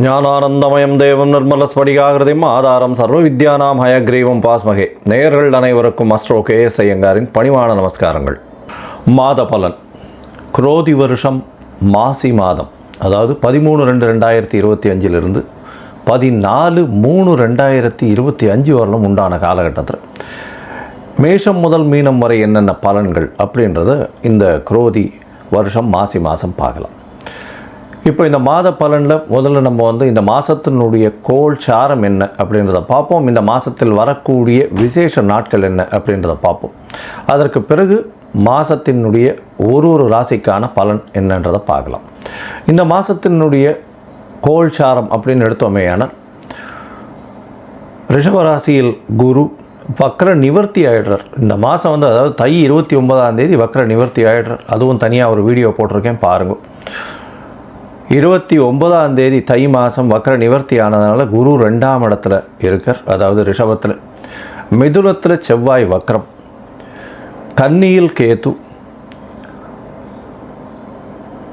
ஞானானந்தமயம் தேவம் நிர்மலஸ்படிகாகிருதிம் ஆதாரம் சர்வ வித்யானாம் ஹயக்ரீவம் பாஸ்மகே. நேயர்கள் அனைவருக்கும் அஸ்ட்ரோ KS ஐயங்காரின் பணிவான நமஸ்காரங்கள். மாத பலன் குரோதி வருஷம் மாசி மாதம், அதாவது 13/2/2025 14/3/2025 வரலும் உண்டான காலகட்டத்தில் மேஷம் முதல் மீனம் வரை என்னென்ன பலன்கள் அப்படின்றத இந்த குரோதி வருஷம் மாசி மாதம் பார்க்கலாம். இப்போ இந்த மாத பலனில் முதல்ல நம்ம இந்த மாதத்தினுடைய கோள் சாரம் என்ன அப்படின்றத பார்ப்போம். இந்த மாதத்தில் வரக்கூடிய விசேஷ நாட்கள் என்ன அப்படின்றத பார்ப்போம். அதற்கு பிறகு மாதத்தினுடைய ஒரு ராசிக்கான பலன் என்னன்றதை பார்க்கலாம். இந்த மாதத்தினுடைய கோள் சாரம் அப்படின்னு எடுத்தோமேயானால், ரிஷபராசியில் குரு வக்ர நிவர்த்தி ஆகிடுறார். இந்த மாதம் அதாவது தை 29ஆம் தேதி வக்ர நிவர்த்தி ஆகிடுறார். அதுவும் தனியாக ஒரு வீடியோ போட்டிருக்கேன், பாருங்கள். 29ஆம் தேதி தை மாதம் வக்ர நிவர்த்தி ஆனதுனால குரு 2ஆம் இடத்துல இருக்கார், அதாவது ரிஷபத்தில். மிதுனத்தில் செவ்வாய் வக்ரம், கன்னியில் கேது,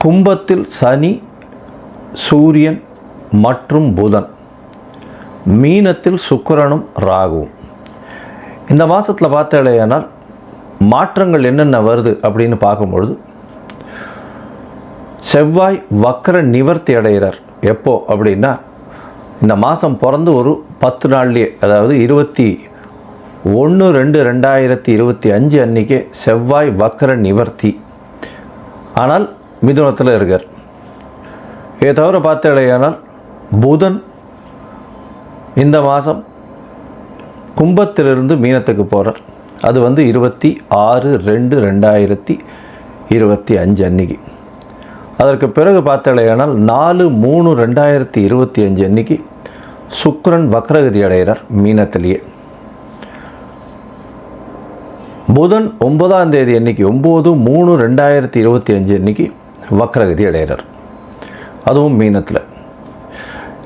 கும்பத்தில் சனி, சூரியன் மற்றும் புதன், மீனத்தில் சுக்கிரனும் ராகுவும். இந்த மாதத்தில் பார்த்தாலேயானால் மாற்றங்கள் என்னென்ன வருது அப்படின்னு பார்க்கும்பொழுது, செவ்வாய் வக்ர நிவர்த்தி அடைகிறார். எப்போ அப்படின்னா, இந்த மாதம் பிறந்து ஒரு 10 நாள்லேயே, அதாவது 21/2/2025 அன்றைக்கே செவ்வாய் வக்ர நிவர்த்தி. ஆனால் மிதுனத்தில் இருக்கார். இதை தவிர பார்த்தாலேயானால் புதன் இந்த மாதம் கும்பத்திலிருந்து மீனத்துக்கு போகிறார். அது 26/2/2025 அன்றைக்கி. அதற்கு பிறகு பார்த்தாலேயானால் 4/3/2025 அன்றைக்கி சுக்கிரன் வக்ரகதி அடைகிறார் மீனத்திலேயே. புதன் 9ஆம் தேதி அன்றைக்கி 9/3/2025 அன்றைக்கி வக்ரகதி அடைகிறார், அதுவும் மீனத்தில்.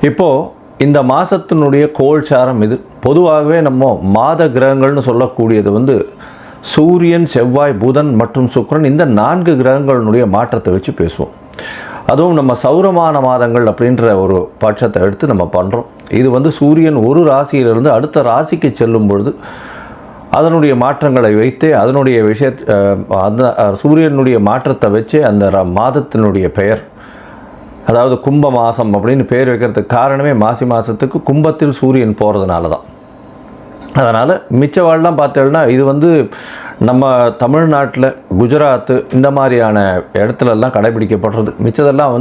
இப்போது இந்த மாதத்தினுடைய கோள்சாரம் இது. பொதுவாகவே நம்ம மாத கிரகங்கள்னு சொல்லக்கூடியது சூரியன், செவ்வாய், புதன் மற்றும் சுக்கிரன், இந்த 4 கிரகங்களுடைய மாற்றத்தை வச்சு பேசுவோம். அதுவும் நம்ம சௌரமான மாதங்கள் அப்படின்ற ஒரு பட்சத்தை எடுத்து நம்ம பண்ணுறோம். இது சூரியன் ஒரு ராசியிலிருந்து அடுத்த ராசிக்கு செல்லும் பொழுது அதனுடைய மாற்றங்களை வைத்தே அதனுடைய அந்த சூரியனுடைய மாற்றத்தை வச்சே அந்த மாதத்தினுடைய பெயர், அதாவது கும்ப மாதம் அப்படின்னு பேர் வைக்கிறதுக்கு காரணமே மாசி மாதத்துக்கு கும்பத்தில் சூரியன் போகிறதுனால தான். அதனால் மிச்சவாழ்லாம் பார்த்தோம்னா இது நம்ம தமிழ்நாட்டில், குஜராத்து இந்த மாதிரியான இடத்துலலாம் கடைபிடிக்கப்படுறது. மிச்சதெல்லாம்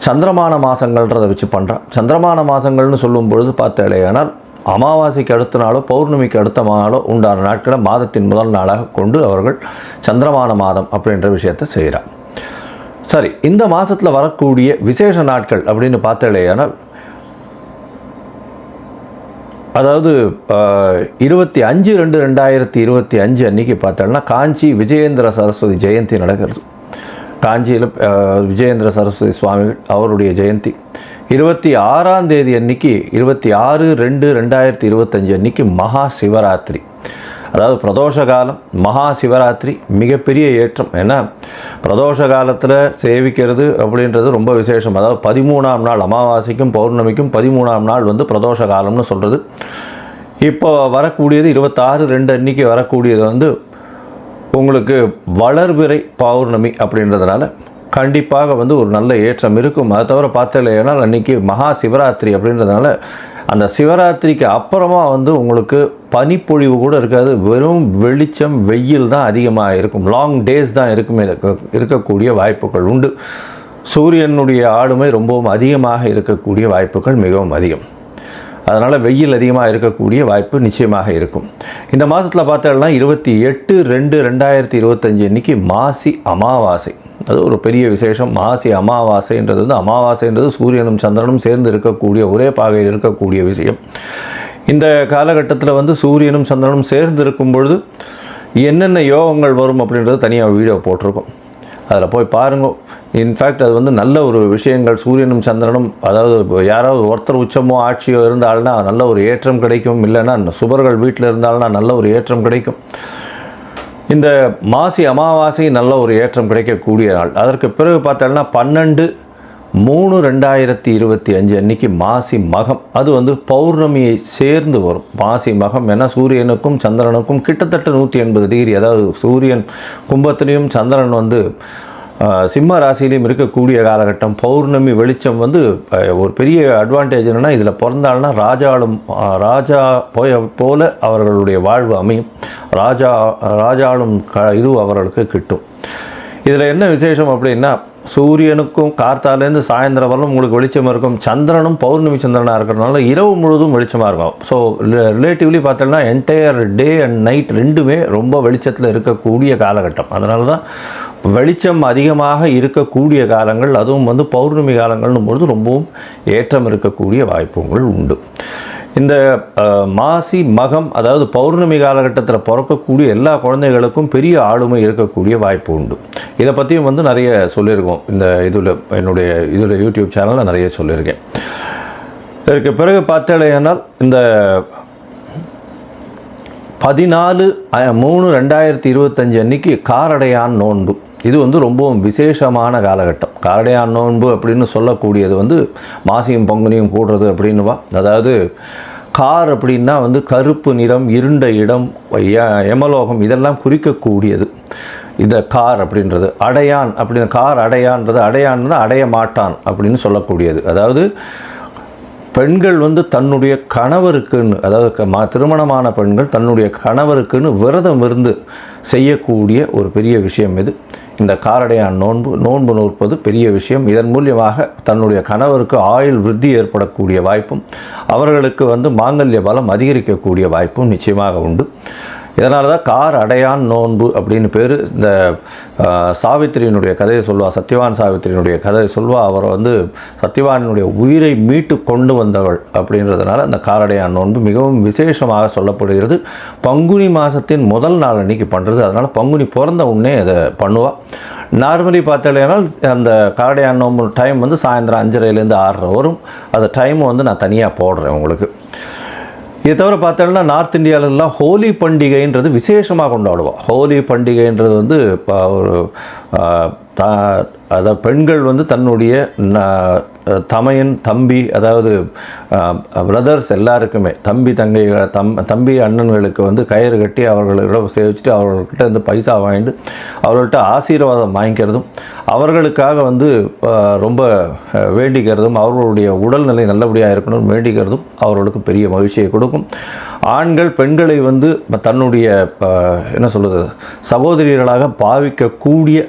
சந்திரமான மாதங்கள்ன்றதை வச்சு பண்ணுறான். சந்திரமான மாதங்கள்னு சொல்லும் பொழுது பார்த்தாலேயானால் அமாவாசைக்கு அடுத்த நாளோ பௌர்ணமிக்கு அடுத்த நாளோ உண்டான நாட்களை மாதத்தின் முதல் நாளாக கொண்டு அவர்கள் சந்திரமான மாதம் அப்படின்ற விஷயத்தை செய்கிறார். சரி, இந்த மாதத்தில் வரக்கூடிய விசேஷ நாட்கள் அப்படின்னு பார்த்தாலேயானால், அதாவது 25/2/2025 அன்றைக்கி பார்த்தோம்னா காஞ்சி விஜயேந்திர சரஸ்வதி ஜெயந்தி நடக்கிறது. காஞ்சியில் விஜயேந்திர சரஸ்வதி சுவாமிகள் அவருடைய ஜெயந்தி. 26ஆம் தேதி அன்றைக்கி 26/2/2025 அன்றைக்கி மகா சிவராத்திரி, அதாவது பிரதோஷ காலம். மகா சிவராத்திரி மிகப்பெரிய ஏற்றம். ஏன்னா பிரதோஷ காலத்தில் சேவிக்கிறது அப்படின்றது ரொம்ப விசேஷம். அதாவது 13ஆம் நாள் அமாவாசைக்கும் பௌர்ணமிக்கும் 13ஆம் நாள் பிரதோஷ காலம்னு சொல்கிறது. இப்போ வரக்கூடியது 26/2 அன்றைக்கி வரக்கூடியது உங்களுக்கு வளர்பிறை பௌர்ணமி அப்படின்றதுனால கண்டிப்பாக ஒரு நல்ல ஏற்றம் இருக்கும். அதை தவிர பார்த்தாலேனா அன்றைக்கி மகா சிவராத்திரி அப்படின்றதுனால அந்த சிவராத்திரிக்கு அப்புறமா உங்களுக்கு பனிப்பொழிவு கூட இருக்காது. வெறும் வெளிச்சம், வெயில் தான் அதிகமாக இருக்கும். லாங் டேஸ் தான் இருக்கக்கூடிய வாய்ப்புகள் உண்டு. சூரியனுடைய ஆளுமை ரொம்பவும் அதிகமாக இருக்கக்கூடிய வாய்ப்புகள் மிகவும் அதிகம். அதனால் வெயில் அதிகமாக இருக்கக்கூடிய வாய்ப்பு நிச்சயமாக இருக்கும். இந்த மாதத்தில் பார்த்தோம்னா 28/2/2025 அன்றைக்கி மாசி அமாவாசை. அது ஒரு பெரிய விசேஷம். மாசி அமாவாசைன்றது அமாவாசைன்றது சூரியனும் சந்திரனும் சேர்ந்து இருக்கக்கூடிய ஒரே பாகையில் இருக்கக்கூடிய விஷயம். இந்த காலகட்டத்தில் சூரியனும் சந்திரனும் சேர்ந்து இருக்கும் பொழுது என்னென்ன யோகங்கள் வரும் அப்படின்றது தனியாக வீடியோ போட்டிருக்கோம், அதில் போய் பாருங்க. இன்ஃபேக்ட் அது நல்ல ஒரு விஷயங்கள். சூரியனும் சந்திரனும், அதாவது யாராவது ஒருத்தர் உச்சமோ ஆட்சியோ இருந்தால்னா நல்ல ஒரு ஏற்றம் கிடைக்கும். இல்லைன்னா சுபர்கள் வீட்டில் இருந்தால்னா நல்ல ஒரு ஏற்றம் கிடைக்கும். இந்த மாசி அமாவாசை நல்ல ஒரு ஏற்றம் கிடைக்கக்கூடிய நாள். அதற்கு பிறகு பார்த்தோம்னா 12 3/2025 அன்னைக்கு மாசி மகம், அது வந்து பௌர்ணமியை சேர்ந்து வரும். மாசி மகம் ஏன்னா சூரியனுக்கும் சந்திரனுக்கும் கிட்டத்தட்ட 180 டிகிரி, அதாவது சூரியன் கும்பத்திலையும் சந்திரன் வந்து சிம்ம ராசியிலையும் இருக்கக்கூடிய காலகட்டம். பௌர்ணமி வெளிச்சம் வந்து ஒரு பெரிய அட்வான்டேஜ் என்னென்னா, இதில் பிறந்தாள்னா ராஜா போல அவர்களுடைய வாழ்வு அமையும். ராஜாளும் இது அவர்களுக்கு கிட்டும். இதில் என்ன விசேஷம் அப்படின்னா, சூரியனுக்கும் கார்த்தாலேருந்து சாயந்தரம் வரலும் உங்களுக்கு வெளிச்சமாக இருக்கும். சந்திரனும் பௌர்ணமி சந்திரனாக இருக்கிறதுனால இரவு முழுவதும் வெளிச்சமாக இருக்கும். ஸோ ரிலேட்டிவ்லி பார்த்தோம்னா என்டையர் டே அண்ட் நைட் ரெண்டுமே ரொம்ப வெளிச்சத்தில் இருக்கக்கூடிய காலகட்டம். அதனால தான் வெளிச்சம் அதிகமாக இருக்கக்கூடிய காலங்கள், அதுவும் வந்து பௌர்ணமி காலங்கள்னும் பொழுது ரொம்பவும் ஏற்றம் இருக்கக்கூடிய வாய்ப்புகள் உண்டு. இந்த மாசி மகம், அதாவது பௌர்ணமி காலகட்டத்தில் பிறக்கக்கூடிய எல்லா குழந்தைகளுக்கும் பெரிய ஆளுமை இருக்கக்கூடிய வாய்ப்பு உண்டு. இதை பற்றியும் வந்து நிறைய சொல்லியிருக்கோம். இந்த இதில் யூடியூப் சேனலில் நிறைய சொல்லியிருக்கேன். இதற்கு பிறகு பார்த்தேனால் இந்த 14/3/2025 அன்னைக்கு காரடையான் நோன்பு, இது வந்து ரொம்பவும் விசேஷமான காலகட்டம். காரடையான் நோன்பு அப்படின்னு சொல்லக்கூடியது வந்து மாசியும் பங்குனியும் கூடுறது அப்படின்னுவா. அதாவது கார் அப்படின்னா வந்து கருப்பு நிறம், இருண்ட இடம், யமலோகம் இதெல்லாம் குறிக்கக்கூடியது. இதை கார் அப்படின்றது. அடையான் அப்படின்னு, கார் அடையான்றது, அடையான்றது அடைய மாட்டான் அப்படின்னு சொல்லக்கூடியது. அதாவது பெண்கள் வந்து தன்னுடைய கணவருக்குன்னு, அதாவது திருமணமான பெண்கள் தன்னுடைய கணவருக்குன்னு விரதம் இருந்து செய்யக்கூடிய ஒரு பெரிய விஷயம் இது. இந்த காரடையான் நோன்பு நோற்பது பெரிய விஷயம். இதன் மூலியமாக தன்னுடைய கணவருக்கு ஆயுள் விருத்தி ஏற்படக்கூடிய வாய்ப்பும், அவர்களுக்கு வந்து மாங்கல்ய பலம் அதிகரிக்கக்கூடிய வாய்ப்பும் நிச்சயமாக உண்டு. இதனால தான் கார் அடையான் நோன்பு அப்படின்னு பேர். இந்த சாவித்திரியினுடைய கதையை சொல்வா, சத்யவான் சாவித்திரியினுடைய கதையை சொல்வா. அவர் வந்து சத்யவானுடைய உயிரை மீட்டு கொண்டு வந்தவள் அப்படின்றதுனால அந்த காரடையான் நோன்பு மிகவும் விசேஷமாக சொல்லப்படுகிறது. பங்குனி மாதத்தின் முதல் நாள் அன்றைக்கி பண்ணுறது. அதனால் பங்குனி பிறந்த உடனே அதை பண்ணுவாள். நார்மலி பார்த்தாலேனால் அந்த காரடையான் நோன்பு டைம் வந்து சாயந்தரம் 5:30லேருந்து 6:30 வரும். அந்த டைம் வந்து நான் தனியாக போடுறேன் உங்களுக்கு. இதை தவிர பார்த்தோம்னா நார்த் இந்தியாவிலலாம் ஹோலி பண்டிகைன்றது விசேஷமாக கொண்டாடுவோம். ஹோலி பண்டிகைன்றது வந்து ஒரு அதாவது பெண்கள் வந்து தன்னுடைய தமையன் தம்பி, அதாவது பிரதர்ஸ் எல்லாருக்குமே, தம்பி அண்ணன்களுக்கு வந்து கயிறு கட்டி அவர்களிடம் சேவிச்சுட்டு அவர்கள்கிட்ட வந்து பைசா வாங்கிட்டு அவர்கள்ட்ட ஆசீர்வாதம் வாங்கிக்கிறதும், அவர்களுக்காக வந்து ரொம்ப வேண்டிக்கிறதும், அவர்களுடைய உடல்நிலை நல்லபடியாக இருக்கணும்னு வேண்டிக்கிறதும் அவர்களுக்கு பெரிய மகிழ்ச்சியை கொடுக்கும். ஆண்கள் பெண்களை வந்து தன்னுடைய என்ன சொல்கிறது சகோதரிகளாக பாவிக்கக்கூடிய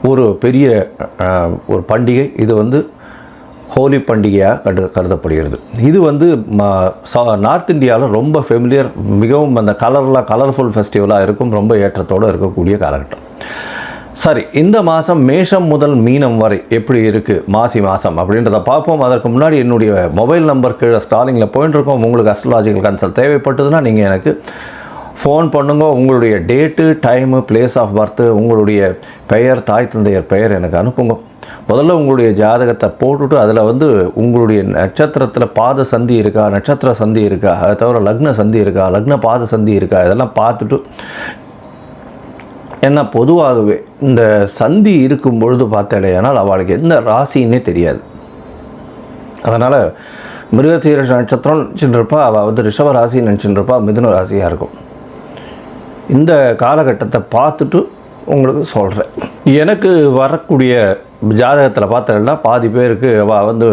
ஒரு பெரிய ஒரு பண்டிகை. இது வந்து ஹோலி பண்டிகையாக கருதப்படுகிறது. இது வந்து நார்த் இந்தியாவில் ரொம்ப ஃபெமிலியர், மிகவும் அந்த கலர்ஃபுல் ஃபெஸ்டிவலாக இருக்கும், ரொம்ப ஏற்றத்தோடு இருக்கக்கூடிய காலகட்டம். சரி, இந்த மாதம் மேஷம் முதல் மீனம் வரை எப்படி இருக்குது மாசி மாதம் அப்படின்றத பார்ப்போம். அதற்கு முன்னாடி என்னுடைய மொபைல் நம்பர் கீழே ஸ்டாலிங்கில் போயிட்டுருக்கோம். உங்களுக்கு அஸ்ட்ராலஜிக்கல் கன்சல்ட் தேவைப்பட்டதுன்னா நீங்கள் எனக்கு ஃபோன் பண்ணுங்க. உங்களுடைய date, time, place of birth, உங்களுடைய பெயர், தாய் தந்தையர் பெயர் எனக்கு அனுப்புங்க. முதல்ல உங்களுடைய ஜாதகத்தை போட்டுவிட்டு அதில் வந்து உங்களுடைய நட்சத்திரத்தில் பாத சந்தி இருக்கா, நட்சத்திர சந்தி இருக்கா, அதை தவிர லக்ன சந்தி இருக்கா, லக்ன பாத சந்தி இருக்கா, இதெல்லாம் பார்த்துட்டு, ஏன்னா பொதுவாகவே இந்த சந்தி இருக்கும் பொழுது பார்த்தாலேயானால் அவளுக்கு எந்த ராசின்னே தெரியாது. அதனால் மிருகசீரிஷ நட்சத்திரம் நினச்சிட்டுருப்பா, அவள் வந்து ரிஷப ராசி நினச்சிட்டுருப்பா, மிதுன ராசியாக இருக்கும். இந்த காலகட்டத்தை பார்த்துட்டு உங்களுக்கு சொல்கிறேன். எனக்கு வரக்கூடிய ஜாதகத்தில் பார்த்தா பாதி பேருக்கு அவள் வந்து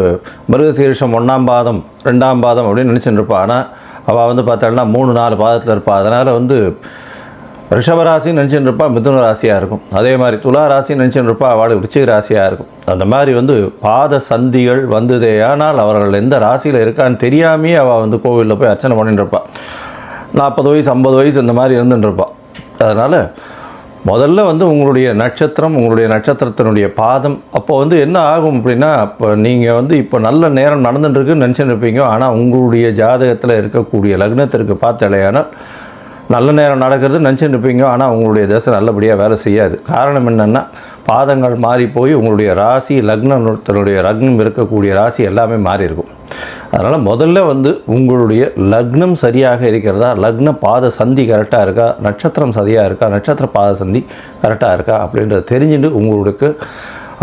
மிருகசீரிஷம் 1ஆம் பாதம் 2ஆம் பாதம் அப்படின்னு நினச்சிட்டுருப்பா. ஆனால் அவள் வந்து பார்த்தாள்னா 3-4 பாதத்தில் இருப்பாள். அதனால் வந்து ரிஷபராசின்னு நினச்சிட்டுருப்பா, மிதுன ராசியாக இருக்கும். அதே மாதிரி துலா ராசின்னு நினச்சிட்டுருப்பா, அவளுக்கு விருச்சிக ராசியாக இருக்கும். அந்த மாதிரி வந்து பாத சந்திகள் வந்ததே ஆனால் அவர்கள் எந்த ராசியில் இருக்கான்னு தெரியாமையே அவள் வந்து கோவிலில் போய் அர்ச்சனை பண்ணிட்டுருப்பாள். 40 வயசு 50 வயசு இந்த மாதிரி இருந்துட்டுருப்பாள். அதனால் முதல்ல வந்து உங்களுடைய நட்சத்திரம், உங்களுடைய நட்சத்திரத்தினுடைய பாதம், அப்போ வந்து என்ன ஆகும் அப்படின்னா, இப்போ நீங்கள் வந்து இப்போ நல்ல நேரம் நடந்துட்டுருக்குன்னு நினச்சிட்டுருப்பீங்க. ஆனால் உங்களுடைய ஜாதகத்தில் இருக்கக்கூடிய லக்னத்திற்கு பார்த்தாலேயானால் நல்ல நேரம் நடக்கிறது நினச்சிட்டு இருப்பீங்க. ஆனால் உங்களுடைய தசை நல்லபடியாக வேலை செய்யாது. காரணம் என்னென்னா, பாதங்கள் மாறி போய் உங்களுடைய ராசி, லக்னத்தினுடைய லக்னம் இருக்கக்கூடிய ராசி எல்லாமே மாறி இருக்கும். அதனால் முதல்ல வந்து உங்களுடைய லக்னம் சரியாக இருக்கிறதா, லக்ன பாத சந்தி கரெக்டாக இருக்கா, நட்சத்திரம் சரியாக இருக்கா, நட்சத்திர பாத சந்தி கரெக்டாக இருக்கா அப்படின்றத தெரிஞ்சுட்டு உங்களுக்கு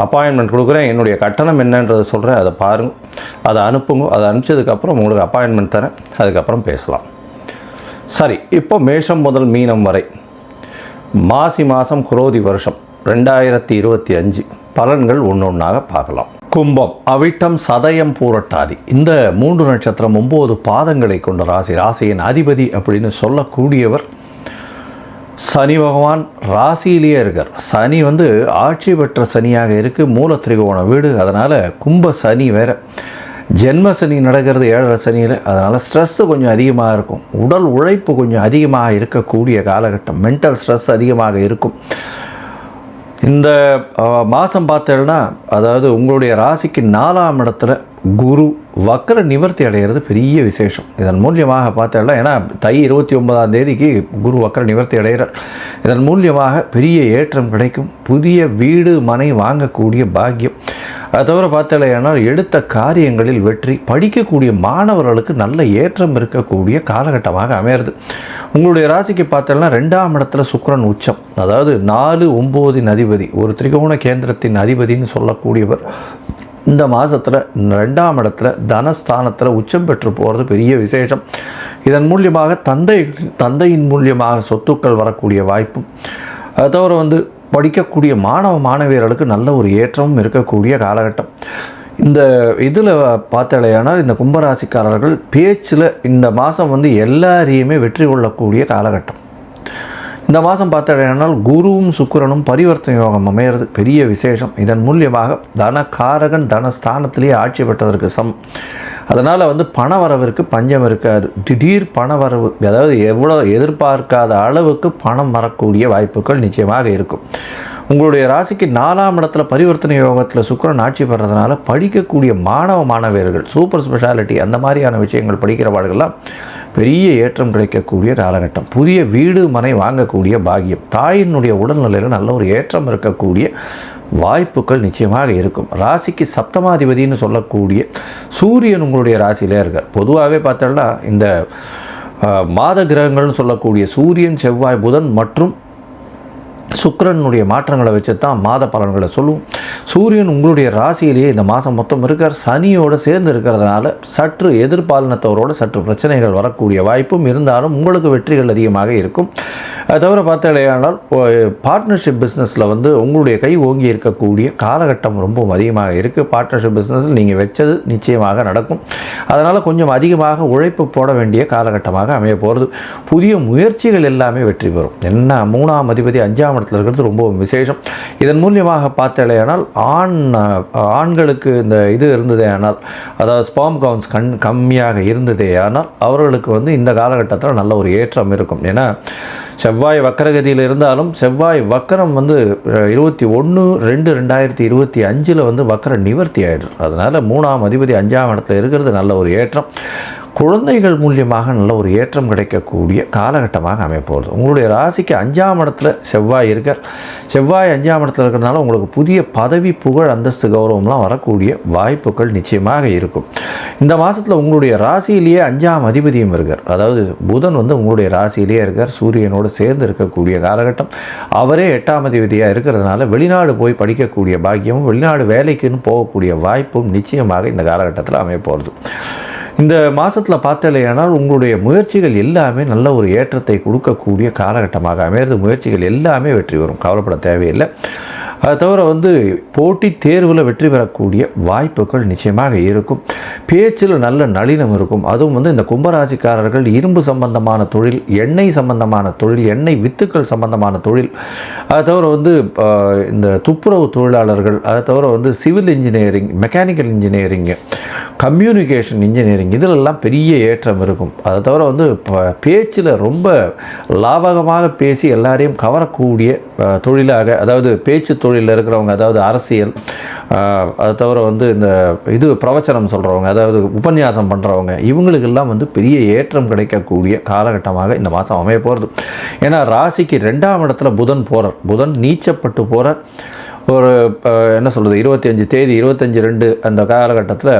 அப்பாயின்மெண்ட் கொடுக்குறேன், என்னுடைய கட்டணம் என்னன்றதை சொல்கிறேன், அதை பாருங்கள், அதை அனுப்புங்க. அதை அனுப்பிச்சதுக்கப்புறம் உங்களுக்கு அப்பாயின்மெண்ட் தரேன், அதுக்கப்புறம் பேசலாம். சரி, இப்போ மேஷம் முதல் மீனம் வரை மாசி மாதம் குரோதி வருஷம் 2025 பலன்கள் ஒன்று ஒன்றாக பார்க்கலாம். கும்பம், அவிட்டம், சதயம், பூரட்டாதி, இந்த 3 நட்சத்திரம் 9 பாதங்களை கொண்ட ராசி. ராசியின் அதிபதி அப்படின்னு சொல்லக்கூடியவர் சனி பகவான். ராசியிலேயே இருக்கார். சனி ஆட்சி பெற்ற சனியாக இருக்குது, மூல திரிகோண வீடு. அதனால் கும்ப சனி வேறு, ஜென்ம சனி நடக்கிறது 7ரை சனியில். அதனால் ஸ்ட்ரெஸ்ஸு கொஞ்சம் அதிகமாக இருக்கும், உடல் உழைப்பு கொஞ்சம் அதிகமாக இருக்கக்கூடிய காலகட்டம், மென்டல் ஸ்ட்ரெஸ் அதிகமாக இருக்கும். இந்த மாதம் பார்த்தேன்னா, அதாவது உங்களுடைய ராசிக்கு 4ஆம் இடத்துல குரு வக்கர நிவர்த்தி அடைகிறது பெரிய விசேஷம். இதன் மூலியமாக பார்த்தேன்னா, ஏன்னா தை 29ஆம் தேதிக்கு குரு வக்கர நிவர்த்தி அடைகிறார். இதன் மூலியமாக பெரிய ஏற்றம் கிடைக்கும், புதிய வீடு மனை வாங்கக்கூடிய பாக்கியம். அதை தவிர பார்த்தேன்னா, எடுத்த காரியங்களில் வெற்றி, படிக்கக்கூடிய மாணவர்களுக்கு நல்ல ஏற்றம் இருக்கக்கூடிய காலகட்டமாக அமையிறது. உங்களுடைய ராசிக்கு பார்த்தேன்னா 2ஆம் இடத்துல சுக்கிரன் உச்சம், அதாவது 4, 9 அதிபதி, ஒரு திரிகோண கேந்திரத்தின் அதிபதினு சொல்லக்கூடியவர் இந்த மாதத்தில் 2ஆம் இடத்துல தனஸ்தானத்தில் உச்சம் பெற்று போகிறது பெரிய விசேஷம். இதன் மூலியமாக தந்தையின் மூலியமாக சொத்துக்கள் வரக்கூடிய வாய்ப்பும், அதை தவிர படிக்கக்கூடிய மாணவ மாணவியர்களுக்கு நல்ல ஒரு ஏற்றமும் இருக்கக்கூடிய காலகட்டம். இந்த இதில் பார்த்தாலேயானால் இந்த கும்பராசிக்காரர்கள் பேச்சில் இந்த மாதம் எல்லாரையுமே வெற்றி கொள்ளக்கூடிய காலகட்டம். இந்த மாதம் பார்த்தாலேயானால் குருவும் சுக்கிரனும் பரிவர்த்தனை யோகம் அமையிறது பெரிய விசேஷம். இதன் மூலியமாக தனகாரகன் தனஸ்தானத்திலேயே ஆட்சி பெற்றதற்கு அதனால் பணவரவிற்கு பஞ்சம் இருக்காது. திடீர் பணவரவு, அதாவது எவ்வளோ எதிர்பார்க்காத அளவுக்கு பணம் வரக்கூடிய வாய்ப்புகள் நிச்சயமாக இருக்கும். உங்களுடைய ராசிக்கு 4ஆம் இடத்துல பரிவர்த்தனை யோகத்தில் சுக்கிரன் ஆட்சி பெறதுனால படிக்கக்கூடிய மாணவ மாணவியர்கள், சூப்பர் ஸ்பெஷாலிட்டி அந்த மாதிரியான விஷயங்கள் படிக்கிறவர்கள்லாம் பெரிய ஏற்றம் கிடைக்கக்கூடிய காலகட்டம். புதிய வீடு மனை வாங்கக்கூடிய பாக்கியம், தாயினுடைய உடல்நிலையில் நல்ல ஒரு ஏற்றம் இருக்கக்கூடிய வாய்ப்புகள் நிச்சயமாக இருக்கும். ராசிக்கு சப்தமாதிபதினு சொல்லக்கூடிய சூரியன் உங்களுடைய ராசியிலே இருக்கார். பொதுவாகவே பார்த்தோம்னா இந்த மாத கிரகங்கள்னு சொல்லக்கூடிய சூரியன், செவ்வாய், புதன் மற்றும் சுக்கிரனுடைய மாற்றங்களை வச்சு தான் மாத பலன்களை சொல்லுவோம். சூரியன் உங்களுடைய ராசியிலேயே இந்த மாதம் மொத்தம் இருக்கார். சனியோடு சேர்ந்து இருக்கிறதுனால சற்று எதிர்பாலினத்தவரோடு சற்று பிரச்சனைகள் வரக்கூடிய வாய்ப்பும் இருந்தாலும் உங்களுக்கு வெற்றிகள் அதிகமாக இருக்கும். அதை தவிர பார்த்தாலேயானால் பார்ட்னர்ஷிப் பிஸ்னஸில் உங்களுடைய கை ஓங்கி இருக்கக்கூடிய காலகட்டம் ரொம்ப அதிகமாக இருக்குது. பார்ட்னர்ஷிப் பிஸ்னஸில் நீங்கள் வச்சது நிச்சயமாக நடக்கும். அதனால் கொஞ்சம் அதிகமாக உழைப்பு போட வேண்டிய காலகட்டமாக அமைய போகிறது. புதிய முயற்சிகள் எல்லாமே வெற்றி பெறும். என்ன 3ஆம் அதிபதி 5ஆம் இடத்துல இருக்கிறது ரொம்ப விசேஷம். இதன் மூலியமாக பார்த்தாலேயானால் ஆண்களுக்கு இந்த இது இருந்ததே ஆனால், அதாவது ஸ்பாம் கவுன்ஸ் கம்மியாக இருந்ததே ஆனால் அவர்களுக்கு இந்த காலகட்டத்தில் நல்ல ஒரு ஏற்றம் இருக்கும். ஏன்னா செவ்வாய் வக்கரகதியில் இருந்தாலும் செவ்வாய் வக்கரம் 21/2/2025 வக்கர நிவர்த்தி ஆகிடும். அதனால் 3ஆம் அதிபதி 5ஆம் இடத்துல இருக்கிறது நல்ல ஒரு ஏற்றம். குழந்தைகள் மூலியமாக நல்ல ஒரு ஏற்றம் கிடைக்கக்கூடிய காலகட்டமாக அமையப்போகுது. உங்களுடைய ராசிக்கு 5ஆம் இடத்துல செவ்வாய் இருக்கார். செவ்வாய் 5ஆம் இடத்துல இருக்கிறதுனால உங்களுக்கு புதிய பதவி, புகழ், அந்தஸ்து, கௌரவம்லாம் வரக்கூடிய வாய்ப்புகள் நிச்சயமாக இருக்கும். இந்த மாதத்தில் உங்களுடைய ராசியிலேயே 5ஆம் அதிபதியும் இருக்கார். அதாவது புதன் உங்களுடைய ராசியிலேயே இருக்கார், சூரியனோடு சேர்ந்து இருக்கக்கூடிய காலகட்டம். அவரே 8ஆம் அதிபதியாக இருக்கிறதுனால வெளிநாடு போய் படிக்கக்கூடிய பாக்கியமும், வெளிநாடு வேலைக்குன்னு போகக்கூடிய வாய்ப்பும் நிச்சயமாக இந்த காலகட்டத்தில் அமையப்போகிறது. இந்த மாதத்தில் பார்த்தாலேயானால் உங்களுடைய முயற்சிகள் எல்லாமே நல்ல ஒரு ஏற்றத்தை கொடுக்கக்கூடிய காலகட்டமாக அமையிறது. முயற்சிகள் எல்லாமே வெற்றி வரும், கவலைப்பட தேவையில்லை. அதை தவிர போட்டித் தேர்வில் வெற்றி பெறக்கூடிய வாய்ப்புகள் நிச்சயமாக இருக்கும். பேச்சில் நல்ல நளினம் இருக்கும். அதுவும் இந்த கும்பராசிக்காரர்கள் இரும்பு சம்பந்தமான தொழில், எண்ணெய் சம்பந்தமான தொழில், எண்ணெய் வித்துக்கள் சம்பந்தமான தொழில், அதை தவிர இந்த துப்புரவு தொழிலாளர்கள், அதை தவிர civil engineering, mechanical engineering, communication engineering, இதிலெல்லாம் பெரிய ஏற்றம் இருக்கும். அதை தவிர பேச்சில் ரொம்ப லாபகமாக பேசி எல்லாரையும் கவரக்கூடிய தொழிலாக, அதாவது பேச்சு தொழிலில் இருக்கிறவங்க, அதாவது அரசியல், அதை தவிர இந்த பிரவச்சனம் சொல்கிறவங்க, அதாவது உபன்யாசம் பண்ணுறவங்க, இவங்களுக்கெல்லாம் பெரிய ஏற்றம் கிடைக்கக்கூடிய காலகட்டமாக இந்த மாதம் அமைய போகிறது. ஏன்னா ராசிக்கு 2ஆம் இடத்துல புதன் போகிறார். புதன் நீச்சப்பட்டு போகிறார். ஒரு என்ன சொல்கிறது 25/2 அந்த காலகட்டத்தில்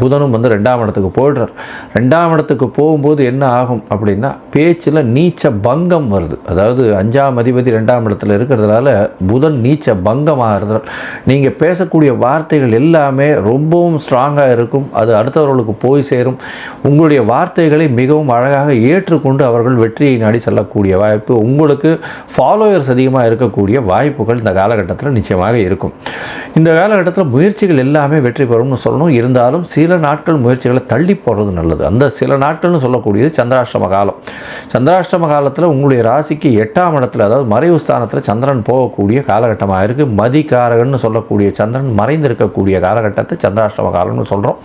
புதனும் வந்து 2ஆம் இடத்துக்கு போய்டுறார். 2ஆம் இடத்துக்கு போகும்போது என்ன ஆகும் அப்படின்னா பேச்சில் நீச்ச பங்கம் வருது. அதாவது 5ஆம் அதிபதி 2ஆம் இடத்துல இருக்கிறதுனால புதன் நீச்ச பங்கமாகிறார். நீங்கள் பேசக்கூடிய வார்த்தைகள் எல்லாமே ரொம்பவும் ஸ்ட்ராங்காக இருக்கும். அது அடுத்தவர்களுக்கு போய் சேரும். உங்களுடைய வார்த்தைகளை மிகவும் அழகாக ஏற்றுக்கொண்டு அவர்கள் வெற்றியை நாடி செல்லக்கூடிய வாய்ப்பு, உங்களுக்கு ஃபாலோயர்ஸ் அதிகமாக இருக்கக்கூடிய வாய்ப்புகள் இந்த காலகட்டத்தில் நிச்சயமாக இருக்கும். இந்த காலகட்டத்தில் முயற்சிகள் எல்லாமே வெற்றி பெறும்னு சொல்லணும். இருந்தாலும் சில நாட்கள் முயற்சிகளை தள்ளி போடுறது நல்லது. அந்த சில நாட்கள்னு சொல்லக்கூடியது சந்திராஷ்டம காலம். சந்திராஷ்டம காலத்தில் உங்களுடைய ராசிக்கு 8ஆம் இடத்துல, அதாவது மறைவு ஸ்தானத்தில் சந்திரன் போகக்கூடிய காலகட்டமாக இருக்குது. மதிகாரகன்னு சொல்லக்கூடிய சந்திரன் மறைந்திருக்கக்கூடிய காலகட்டத்தை சந்திராஷ்டம காலம்னு சொல்கிறோம்.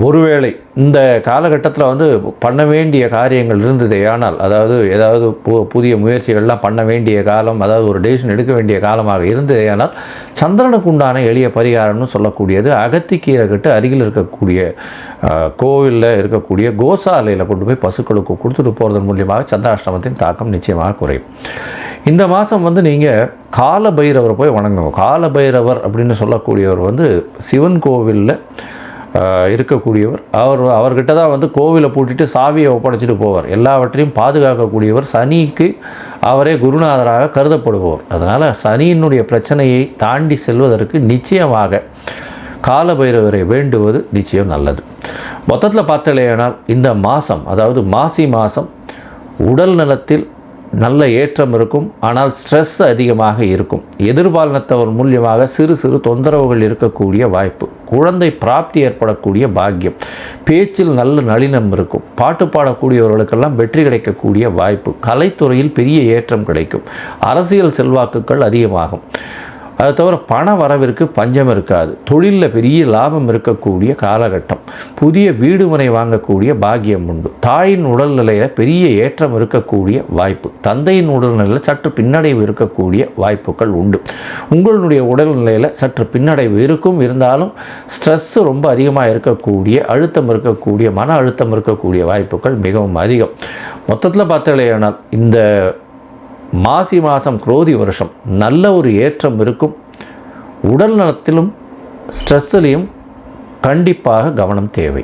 ஒருவேளை இந்த காலகட்டத்தில் வந்து பண்ண வேண்டிய காரியங்கள் இருந்ததே ஆனால், அதாவது ஏதாவது புதிய முயற்சிகள்லாம் பண்ண வேண்டிய காலம், அதாவது ஒரு டெசிஷன் எடுக்க வேண்டிய காலமாக இருந்ததே ஆனால் சந்திரனுக்கு உண்டான எளிய பரிகாரம்னு சொல்லக்கூடியது அகத்திக்கீரை கட்டு அருகில் இருக்கக்கூடிய கோவிலில் இருக்கக்கூடிய கோசாலையில் கொண்டு போய் பசுக்களுக்கு கொடுத்துட்டு போகிறதன் மூலியமாக சந்திராஷ்டமத்தின் தாக்கம் நிச்சயமாக குறையும். இந்த மாதம் வந்து நீங்கள் கால பைரவரை போய் வணங்கணும். கால பைரவர் அப்படின்னு சொல்லக்கூடியவர் வந்து சிவன் கோவிலில் இருக்கக்கூடியவர். அவர்கிட்ட தான் வந்து கோவிலை பூட்டிட்டு சாவியை ஒப்படைச்சிட்டு போவார். எல்லாவற்றையும் பாதுகாக்கக்கூடியவர். சனிக்கு அவரே குருநாதராக கருதப்படுபவர். அதனால் சனியினுடைய பிரச்சனையை தாண்டி செல்வதற்கு நிச்சயமாக கால பைரவரை வேண்டுவது நிச்சயம் நல்லது. மொத்தத்தில் பார்த்தாலேயானால் இந்த மாதம், அதாவது மாசி மாதம் உடல் நலத்தில் நல்ல ஏற்றம் இருக்கும். ஆனால் ஸ்ட்ரெஸ் அதிகமாக இருக்கும். எதிர்பாலினத்தவர் மூலியமாக சிறு சிறு தொந்தரவுகள் இருக்கக்கூடிய வாய்ப்பு. குழந்தை பிராப்தி ஏற்படக்கூடிய பாக்கியம். பேச்சில் நல்ல நளினம் இருக்கும். பாட்டு பாடக்கூடியவர்களுக்கெல்லாம் வெற்றி கிடைக்கக்கூடிய வாய்ப்பு. கலைத்துறையில் பெரிய ஏற்றம் கிடைக்கும். அரசியல் செல்வாக்குகள் அதிகமாகும். அது தவிர பண வரவிற்கு பஞ்சம் இருக்காது. தொழிலில் பெரிய லாபம் இருக்கக்கூடிய காலகட்டம். புதிய வீடு மனை வாங்கக்கூடிய பாக்கியம் உண்டு. தாயின் உடல்நிலையில் பெரிய ஏற்றம் இருக்கக்கூடிய வாய்ப்பு. தந்தையின் உடல்நிலையில் சற்று பின்னடைவு இருக்கக்கூடிய வாய்ப்புகள் உண்டு. உங்களுடைய உடல்நிலையில் சற்று பின்னடைவு இருக்கும். இருந்தாலும் ஸ்ட்ரெஸ்ஸு ரொம்ப அதிகமாக இருக்கக்கூடிய, அழுத்தம் இருக்கக்கூடிய, மன அழுத்தம் இருக்கக்கூடிய வாய்ப்புகள் மிகவும் அதிகம். மொத்தத்தில் பார்த்தாலேயானால் இந்த மாசி மாதம் குரோதி வருஷம் நல்ல ஒரு ஏற்றம் இருக்கும். உடல் நலத்திலும் ஸ்ட்ரெஸ்ஸிலையும் கண்டிப்பாக கவனம் தேவை.